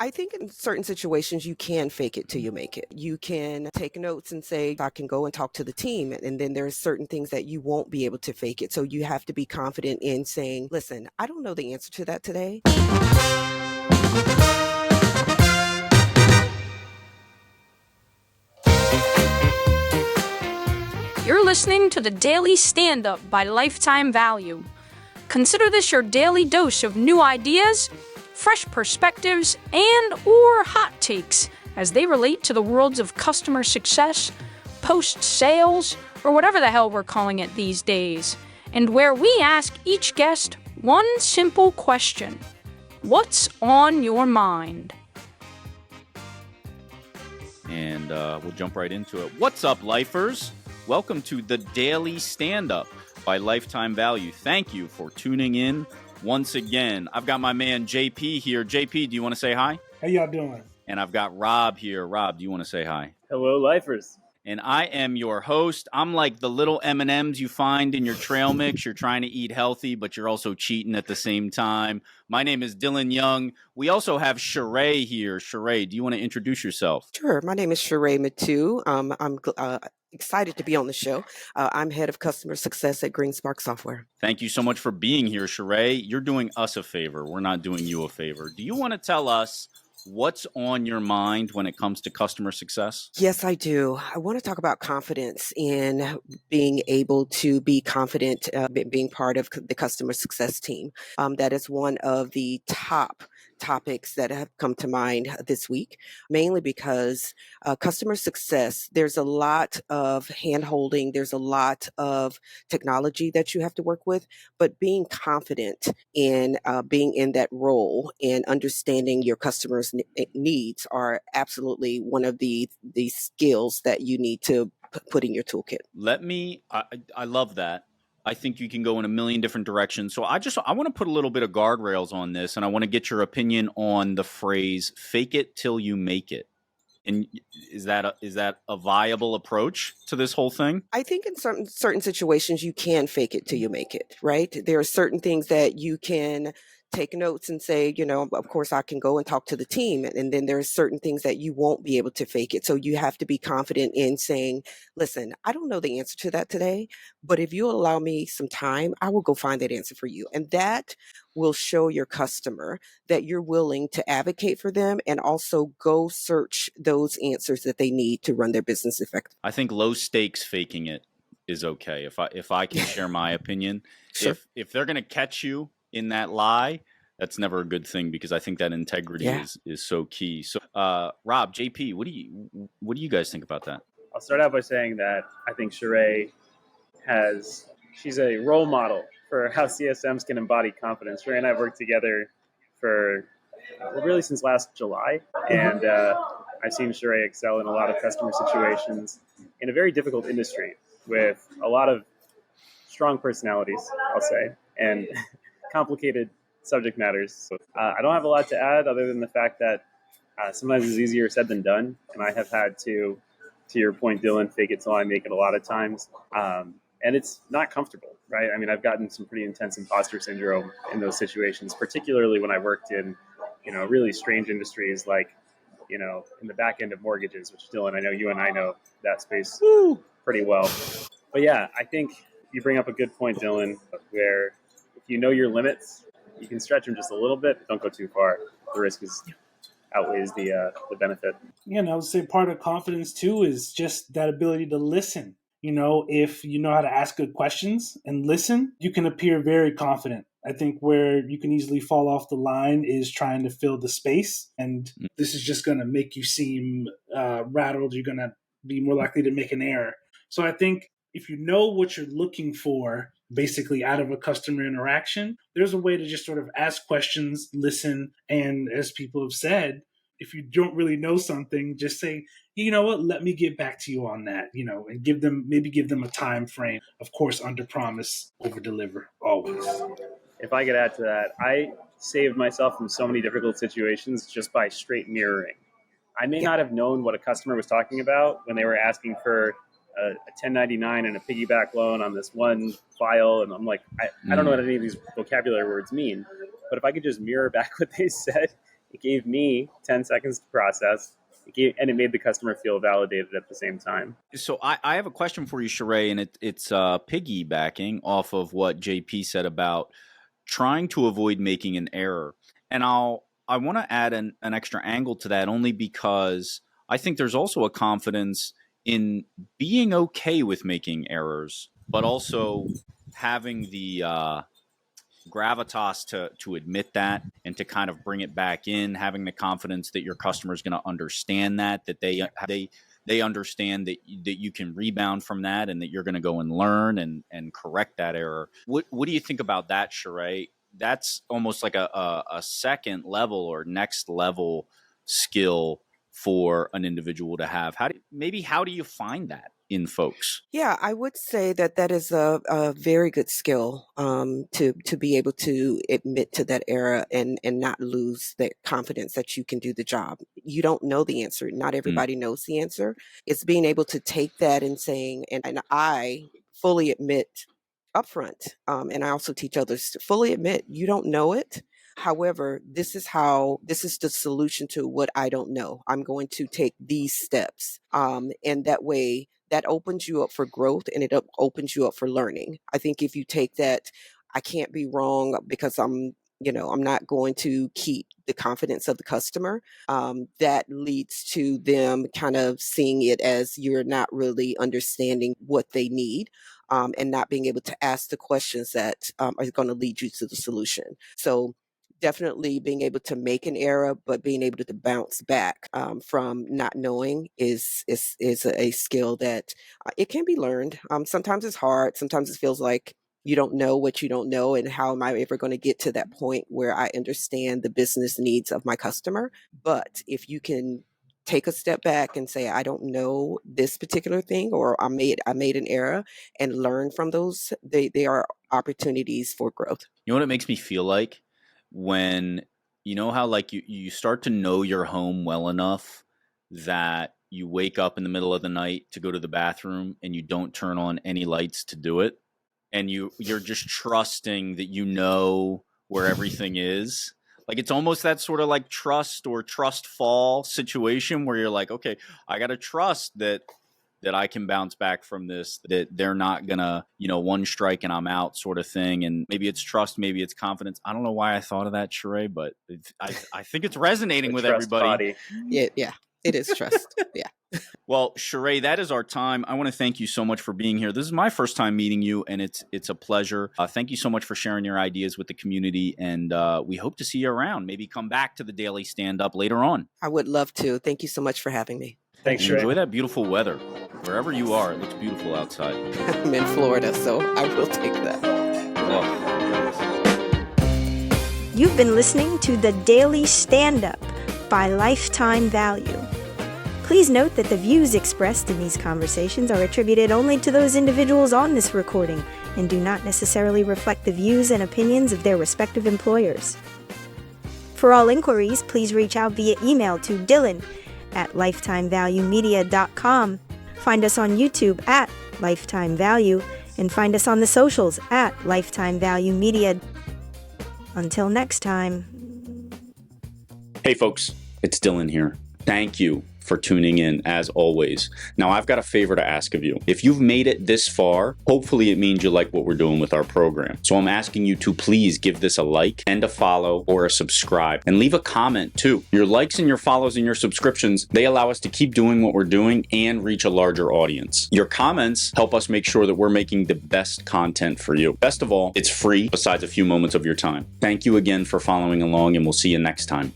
I think in certain situations, you can fake it till you make it. You can take notes and say, I can go and talk to the team. And then there's certain things that you won't be able to fake it. So you have to be confident in saying, listen, I don't know the answer to that today. You're listening to the Daily Stand-Up by Lifetime Value. Consider this your daily dose of new ideas, fresh perspectives, and or hot takes as they relate to the worlds of customer success, post-sales, or whatever the hell we're calling it these days, and where we ask each guest one simple question. What's on your mind? And we'll jump right into it. What's up, lifers? Welcome to the Daily Stand-Up by Lifetime Value. Thank you for tuning in once again. I've got my man JP here. JP, do you want to say hi? How y'all doing? And I've got Rob here. Rob, do you want to say hi? Hello, lifers. And I am your host. I'm like the little M&Ms you find in your trail mix. You're trying to eat healthy, but you're also cheating at the same time. My name is Dylan Young. We also have Sharae here. Sharae, do you want to introduce yourself? Sure. My name is Sharae Matteu. I'm excited to be on the show. I'm head of customer success at GreenSpark Software. Thank you so much for being here, Sharae. You're doing us a favor. We're not doing you a favor. Do you want to tell us what's on your mind when it comes to customer success? Yes, I do. I want to talk about confidence in being able to be confident, being part of the customer success team. That is one of the top topics that have come to mind this week, mainly because customer success, there's a lot of hand-holding, there's a lot of technology that you have to work with, but being confident in being in that role and understanding your customers' needs are absolutely one of the skills that you need to put in your toolkit. I love that. I think you can go in a million different directions. So I want to put a little bit of guardrails on this, and I want to get your opinion on the phrase "fake it till you make it." And is that a viable approach to this whole thing? I think in certain situations you can fake it till you make it, right? There are certain things that you can take notes and say, of course I can go and talk to the team. And then there's certain things that you won't be able to fake it. So you have to be confident in saying, listen, I don't know the answer to that today, but if you allow me some time, I will go find that answer for you. And that will show your customer that you're willing to advocate for them and also go search those answers that they need to run their business effectively. I think low stakes faking it is okay. If I can share my opinion, Sure. if they're going to catch you in that lie, that's never a good thing, because I think that integrity is so key. So, Rob, JP, what do you guys think about that? I'll start out by saying that I think Sharae she's a role model for how CSMs can embody confidence. Sharae and I have worked together really since last July, and I've seen Sharae excel in a lot of customer situations in a very difficult industry with a lot of strong personalities, I'll say, and complicated subject matters. So, I don't have a lot to add other than the fact that sometimes it's easier said than done. And I have had to your point, Dylan, fake it till I make it a lot of times. And it's not comfortable, right? I mean, I've gotten some pretty intense imposter syndrome in those situations, particularly when I worked in, really strange industries like, in the back end of mortgages, which Dylan, I know you and I know that space pretty well. But yeah, I think you bring up a good point, Dylan, where if you know your limits, you can stretch them just a little bit, but don't go too far. The risk outweighs the benefit. Yeah, and I would say part of confidence too is just that ability to listen. If you know how to ask good questions and listen, you can appear very confident. I think where you can easily fall off the line is trying to fill the space. And this is just going to make you seem rattled. You're going to be more likely to make an error. So I think if you know what you're looking for, basically out of a customer interaction, there's a way to just sort of ask questions, listen, and as people have said, if you don't really know something, just say, you know what, let me get back to you on that, and give them a time frame. Of course, under promise, over deliver, always. If I could add to that, I saved myself from so many difficult situations just by straight mirroring. I may not have known what a customer was talking about when they were asking for a 1099 and a piggyback loan on this one file. And I'm like, I don't know what any of these vocabulary words mean. But if I could just mirror back what they said It gave me 10 seconds to process. And it made the customer feel validated at the same time. So I have a question for you, Sharae, and it's piggybacking off of what JP said about trying to avoid making an error. And I want to add an extra angle to that, only because I think there's also a confidence in being okay with making errors, but also having the gravitas to admit that and to kind of bring it back in, having the confidence that your customer is going to understand that they understand that you can rebound from that, and that you're going to go and learn and correct that error. What do you think about that, Sharae? That's almost like a second level or next level skill for an individual to have. How do you find that in folks? Yeah, I would say that is a very good skill to be able to admit to that error and not lose the confidence that you can do the job. You don't know the answer. Not everybody knows the answer. It's being able to take that and saying, and I fully admit upfront, and I also teach others to fully admit you don't know it. However, this is the solution to what I don't know. I'm going to take these steps. And that way, that opens you up for growth, and it opens you up for learning. I think if you take that, I can't be wrong because I'm not going to keep the confidence of the customer. That leads to them kind of seeing it as you're not really understanding what they need. And not being able to ask the questions that are going to lead you to the solution. So definitely being able to make an error, but being able to bounce back from not knowing is a skill that it can be learned. Sometimes it's hard. Sometimes it feels like you don't know what you don't know, and how am I ever going to get to that point where I understand the business needs of my customer? But if you can take a step back and say, I don't know this particular thing, or I made an error, and learn from those, they are opportunities for growth. You know what it makes me feel like? When you know how like you start to know your home well enough that you wake up in the middle of the night to go to the bathroom and you don't turn on any lights to do it, and you're just trusting that you know where everything is. Like, it's almost that sort of like trust or trust fall situation where you're like, okay, I got to trust that I can bounce back from this, that they're not gonna, one strike and I'm out sort of thing. And maybe it's trust, maybe it's confidence. I don't know why I thought of that, Sharae, but I think it's resonating with everybody. Yeah, it is trust. Yeah. Well, Sharae, that is our time. I want to thank you so much for being here. This is my first time meeting you, and it's a pleasure. Thank you so much for sharing your ideas with the community, and we hope to see you around. Maybe come back to the Daily Stand-Up later on. I would love to. Thank you so much for having me. Thanks, Sharae. Enjoy that beautiful weather. Wherever you are, it looks beautiful outside. I'm in Florida, so I will take that. Oh. You've been listening to The Daily Stand-Up by Lifetime Value. Please note that the views expressed in these conversations are attributed only to those individuals on this recording and do not necessarily reflect the views and opinions of their respective employers. For all inquiries, please reach out via email to dylan@lifetimevaluemedia.com. Find us on YouTube @Lifetime Value, and find us on the socials @Lifetime Value Media. Until next time. Hey folks, it's Dylan here. Thank you for tuning in, as always. Now, I've got a favor to ask of you. If you've made it this far, hopefully it means you like what we're doing with our program. So I'm asking you to please give this a like and a follow or a subscribe, and leave a comment too. Your likes and your follows and your subscriptions, they allow us to keep doing what we're doing and reach a larger audience. Your comments help us make sure that we're making the best content for you. Best of all, it's free besides a few moments of your time. Thank you again for following along, and we'll see you next time.